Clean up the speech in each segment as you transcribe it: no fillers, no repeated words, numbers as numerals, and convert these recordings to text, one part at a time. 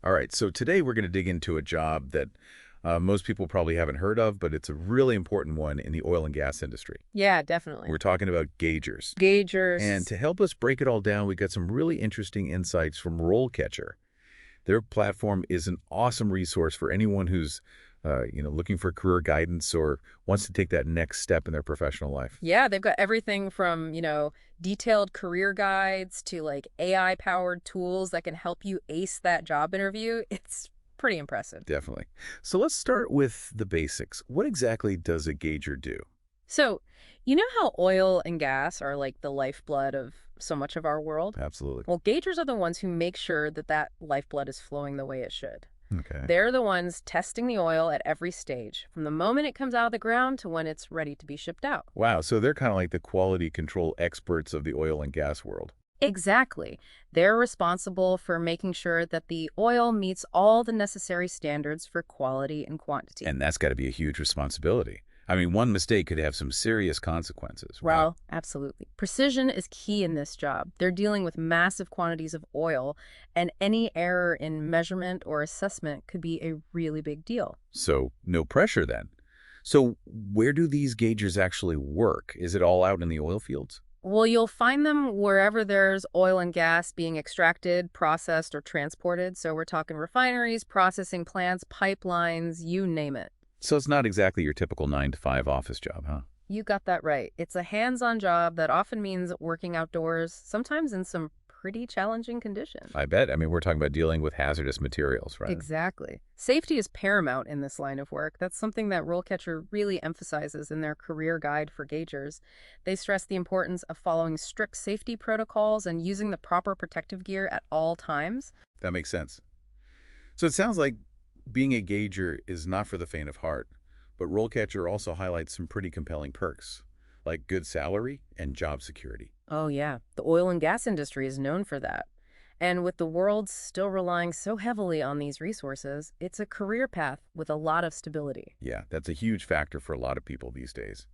All right, so today we're going to dig into a job that most people probably haven't heard of, but it's a really important one in the oil and gas industry. Yeah, definitely. We're talking about gaugers. And Gaugers. to help us break it all down, we got some really interesting insights from RoleCatcher. Their platform is an awesome resource for anyone who's looking for career guidance or wants to take that next step in their professional life. Yeah, they've got everything from, detailed career guides to like AI-powered tools that can help you ace that job interview. It's pretty impressive. Definitely. So let's start with the basics. What exactly does a gauger do? So, you know how oil and gas are like the lifeblood of so much of our world? Absolutely. Well, gaugers are the ones who make sure that that lifeblood is flowing the way it should. Okay. They're the ones testing the oil at every stage, from the moment it comes out of the ground to when it's ready to be shipped out. Wow, so they're kind of like the quality control experts of the oil and gas world. Exactly. They're responsible for making sure that the oil meets all the necessary standards for quality and quantity. And that's got to be a huge responsibility. I mean, one mistake could have some serious consequences. Wow. Well, absolutely. Precision is key in this job. They're dealing with massive quantities of oil, and any error in measurement or assessment could be a really big deal. So no pressure then. So where do these gaugers actually work? Is it all out in the oil fields? Well, you'll find them wherever there's oil and gas being extracted, processed, or transported. So we're talking refineries, processing plants, pipelines, you name it. So it's not exactly your typical 9 to 5 office job, huh? You got that right. It's a hands-on job that often means working outdoors, sometimes in some pretty challenging conditions. I bet. I mean, we're talking about dealing with hazardous materials, right? Exactly. Safety is paramount in this line of work. That's something that RoleCatcher really emphasizes in their career guide for gaugers. They stress the importance of following strict safety protocols and using the proper protective gear at all times. That makes sense. So it sounds like being a gauger is not for the faint of heart, but RoleCatcher also highlights some pretty compelling perks, like good salary and job security. Oh, yeah. The oil and gas industry is known for that. And with the world still relying so heavily on these resources, it's a career path with a lot of stability. Yeah, that's a huge factor for a lot of people these days.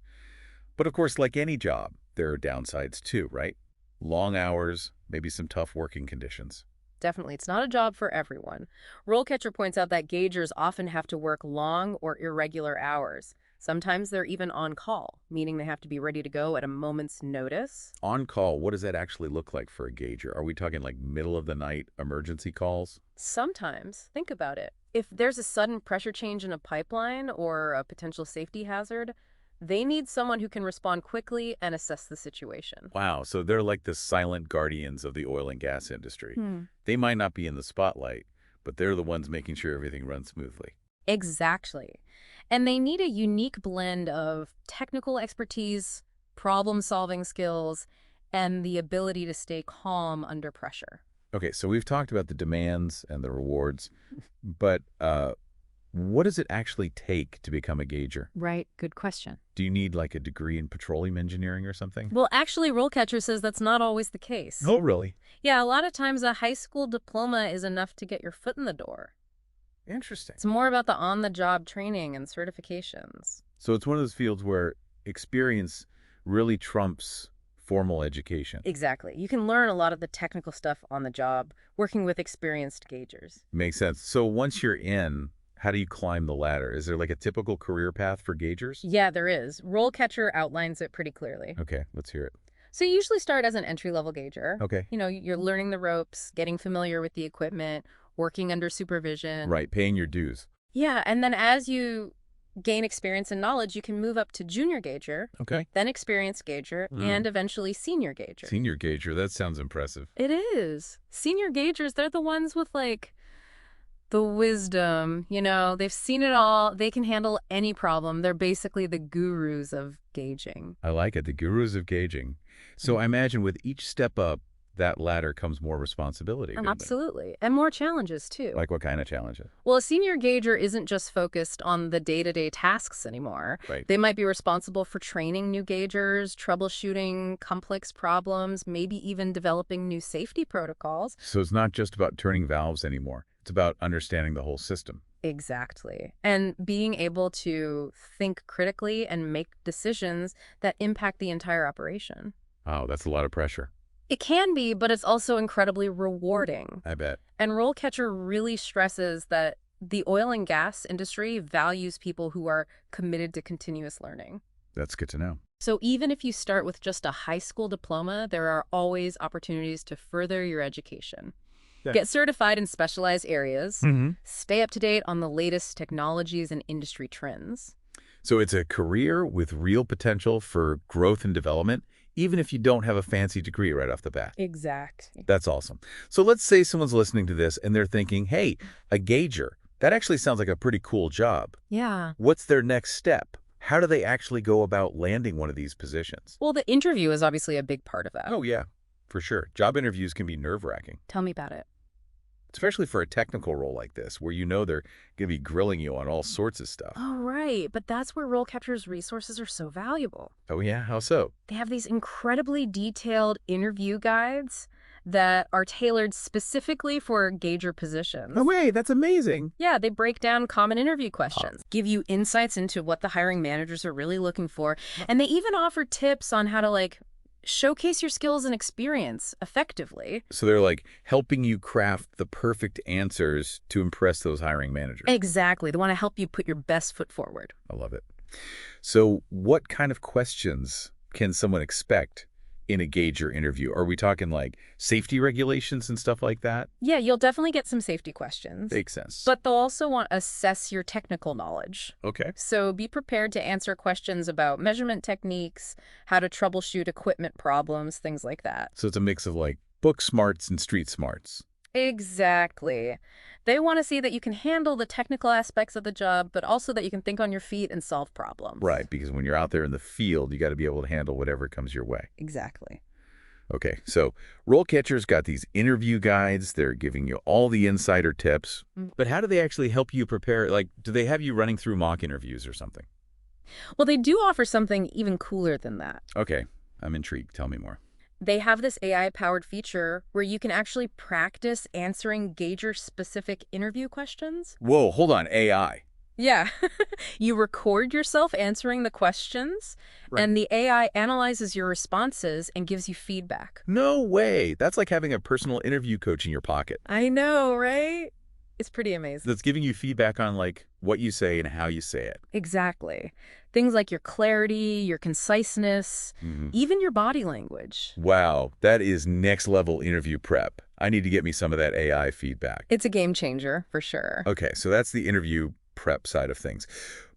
But of course, like any job, there are downsides too, right? Long hours, maybe some tough working conditions. Definitely, it's not a job for everyone. RoleCatcher points out that gaugers often have to work long or irregular hours. Sometimes they're even on call, meaning they have to be ready to go at a moment's notice. On call, what does that actually look like for a gauger? Are we talking like middle of the night emergency calls? Sometimes, think about it. If there's a sudden pressure change in a pipeline or a potential safety hazard, they need someone who can respond quickly and assess the situation. Wow, so they're like the silent guardians of the oil and gas industry. Hmm. They might not be in the spotlight, but they're the ones making sure everything runs smoothly. Exactly. And they need a unique blend of technical expertise, problem-solving skills, and the ability to stay calm under pressure. Okay, so we've talked about the demands and the rewards, but what does it actually take to become a gauger? Right, good question. Do you need like a degree in petroleum engineering or something? Well, actually, RoleCatcher says that's not always the case. Oh, really? Yeah, a lot of times a high school diploma is enough to get your foot in the door. Interesting. It's more about the on-the-job training and certifications. So it's one of those fields where experience really trumps formal education. Exactly. You can learn a lot of the technical stuff on the job, working with experienced gaugers. Makes sense. So once you're in, how do you climb the ladder? Is there like a typical career path for gaugers? Yeah, there is. RoleCatcher outlines it pretty clearly. Okay, let's hear it. So you usually start as an entry-level gauger. Okay. You're learning the ropes, getting familiar with the equipment, working under supervision. Right, paying your dues. Yeah, and then as you gain experience and knowledge, you can move up to junior gauger, Okay. then experienced gauger, and eventually senior gauger. Senior gauger, that sounds impressive. It is. Senior gaugers, they're the ones with like the wisdom, they've seen it all. They can handle any problem. They're basically the gurus of gauging. I like it, the gurus of gauging. So I imagine with each step up, that ladder comes more responsibility. Doesn't it? Absolutely. And more challenges, too. Like what kind of challenges? Well, a senior gauger isn't just focused on the day-to-day tasks anymore. Right. They might be responsible for training new gaugers, troubleshooting complex problems, maybe even developing new safety protocols. So it's not just about turning valves anymore. It's about understanding the whole system. Exactly. And being able to think critically and make decisions that impact the entire operation. Wow, that's a lot of pressure. It can be, but it's also incredibly rewarding. I bet. And RoleCatcher really stresses that the oil and gas industry values people who are committed to continuous learning. That's good to know. So even if you start with just a high school diploma, there are always opportunities to further your education. Yeah. Get certified in specialized areas, Mm-hmm. stay up to date on the latest technologies and industry trends. So it's a career with real potential for growth and development, even if you don't have a fancy degree right off the bat. Exactly. That's awesome. So let's say someone's listening to this and they're thinking, hey, a gauger, that actually sounds like a pretty cool job. Yeah. What's their next step? How do they actually go about landing one of these positions? Well, the interview is obviously a big part of that. Oh, yeah, for sure. Job interviews can be nerve-wracking, Tell me about it. especially for a technical role like this, where you know they're going to be grilling you on all sorts of stuff. Oh, right. But that's where RoleCatcher's resources are so valuable. Oh, yeah? How so? They have these incredibly detailed interview guides that are tailored specifically for gauger positions. No way, that's amazing. Yeah, they break down common interview questions, give you insights into what the hiring managers are really looking for, and they even offer tips on how to, showcase your skills and experience effectively. So they're like helping you craft the perfect answers to impress those hiring managers. Exactly. They want to help you put your best foot forward. I love it. So what kind of questions can someone expect in a gauger interview? Are we talking like safety regulations and stuff like that? Yeah, you'll definitely get some safety questions. Makes sense. But they'll also want to assess your technical knowledge. Okay. So be prepared to answer questions about measurement techniques, how to troubleshoot equipment problems, things like that. So it's a mix of like book smarts and street smarts. Exactly. They want to see that you can handle the technical aspects of the job, but also that you can think on your feet and solve problems. Right, because when you're out there in the field, you got to be able to handle whatever comes your way. Exactly. Okay, so RoleCatcher's got these interview guides. They're giving you all the insider tips. But how do they actually help you prepare? Like, do they have you running through mock interviews or something? Well, they do offer something even cooler than that. Okay, I'm intrigued. Tell me more. They have this AI-powered feature where you can actually practice answering gauger-specific interview questions. Whoa, hold on, AI. Yeah. You record yourself answering the questions, Right. and the AI analyzes your responses and gives you feedback. No way. That's like having a personal interview coach in your pocket I know, right? It's pretty amazing. that's giving you feedback on like what you say and how you say it. Exactly. Things like your clarity, your conciseness, even your body language. Wow, that is next level interview prep. I need to get me some of that AI feedback. It's a game changer, for sure. Okay, so that's the interview prep side of things.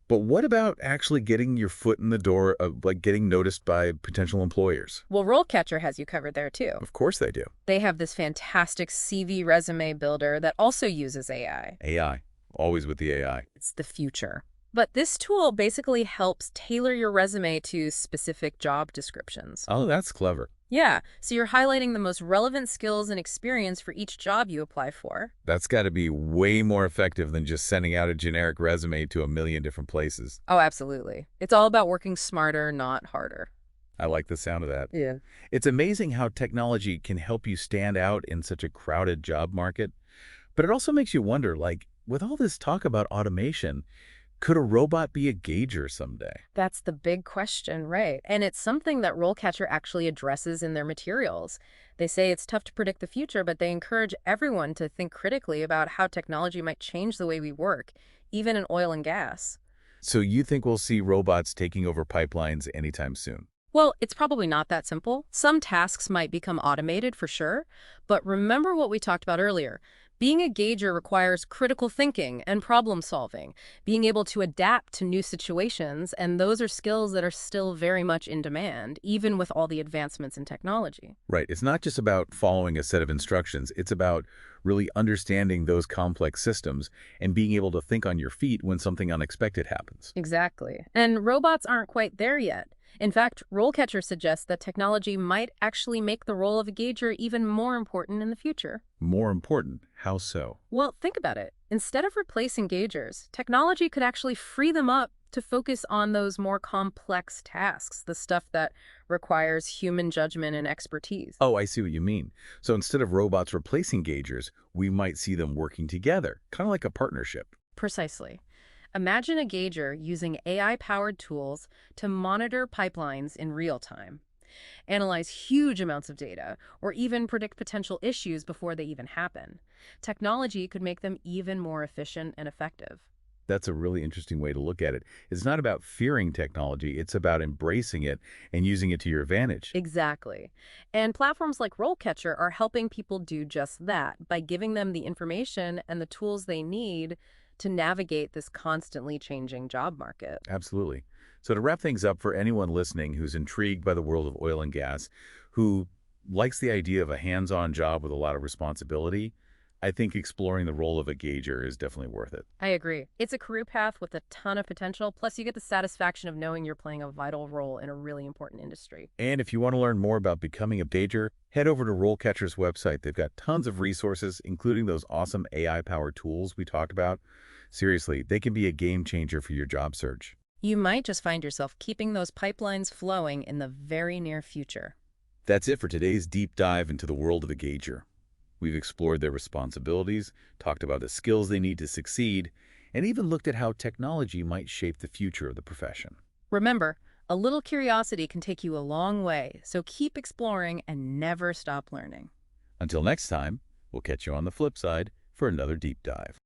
But what about actually getting your foot in the door of like getting noticed by potential employers? Well, RoleCatcher has you covered there, too. Of course they do. They have this fantastic CV resume builder that also uses AI. AI, always with the AI. It's the future. But this tool basically helps tailor your resume to specific job descriptions. Oh, that's clever. Yeah, so you're highlighting the most relevant skills and experience for each job you apply for. That's got to be way more effective than just sending out a generic resume to a million different places. Oh, absolutely. It's all about working smarter, not harder. I like the sound of that. Yeah. It's amazing how technology can help you stand out in such a crowded job market. But it also makes you wonder, like, with all this talk about automation, could a robot be a gauger someday? That's the big question, right? And it's something that RoleCatcher actually addresses in their materials. They say it's tough to predict the future, but they encourage everyone to think critically about how technology might change the way we work, even in oil and gas. So you think we'll see robots taking over pipelines anytime soon? Well, it's probably not that simple. Some tasks might become automated for sure, but remember what we talked about earlier. Being a gauger requires critical thinking and problem solving, being able to adapt to new situations, and those are skills that are still very much in demand, even with all the advancements in technology. Right. It's not just about following a set of instructions. It's about really understanding those complex systems and being able to think on your feet when something unexpected happens. Exactly. And robots aren't quite there yet. In fact, RoleCatcher suggests that technology might actually make the role of a gauger even more important in the future. More important, how so? Well, think about it. Instead of replacing gaugers, technology could actually free them up to focus on those more complex tasks, the stuff that requires human judgment and expertise. Oh, I see what you mean. So instead of robots replacing gaugers, we might see them working together, kind of like a partnership. Precisely. Imagine a gauger using AI-powered tools to monitor pipelines in real time. analyze huge amounts of data, or even predict potential issues before they even happen. Technology could make them even more efficient and effective. That's a really interesting way to look at it. It's not about fearing technology, it's about embracing it and using it to your advantage. Exactly. And platforms like RoleCatcher are helping people do just that by giving them the information and the tools they need to navigate this constantly changing job market. Absolutely. So to wrap things up for anyone listening who's intrigued by the world of oil and gas, who likes the idea of a hands-on job with a lot of responsibility, I think exploring the role of a gauger is definitely worth it. I agree. It's a career path with a ton of potential, plus you get the satisfaction of knowing you're playing a vital role in a really important industry. And if you want to learn more about becoming a gauger, head over to RoleCatcher's website. They've got tons of resources, including those awesome AI-powered tools we talked about. Seriously, they can be a game changer for your job search. You might just find yourself keeping those pipelines flowing in the very near future. That's it for today's deep dive into the world of a gauger. We've explored their responsibilities, talked about the skills they need to succeed, and even looked at how technology might shape the future of the profession. Remember, a little curiosity can take you a long way, so keep exploring and never stop learning. Until next time, we'll catch you on the flip side for another deep dive.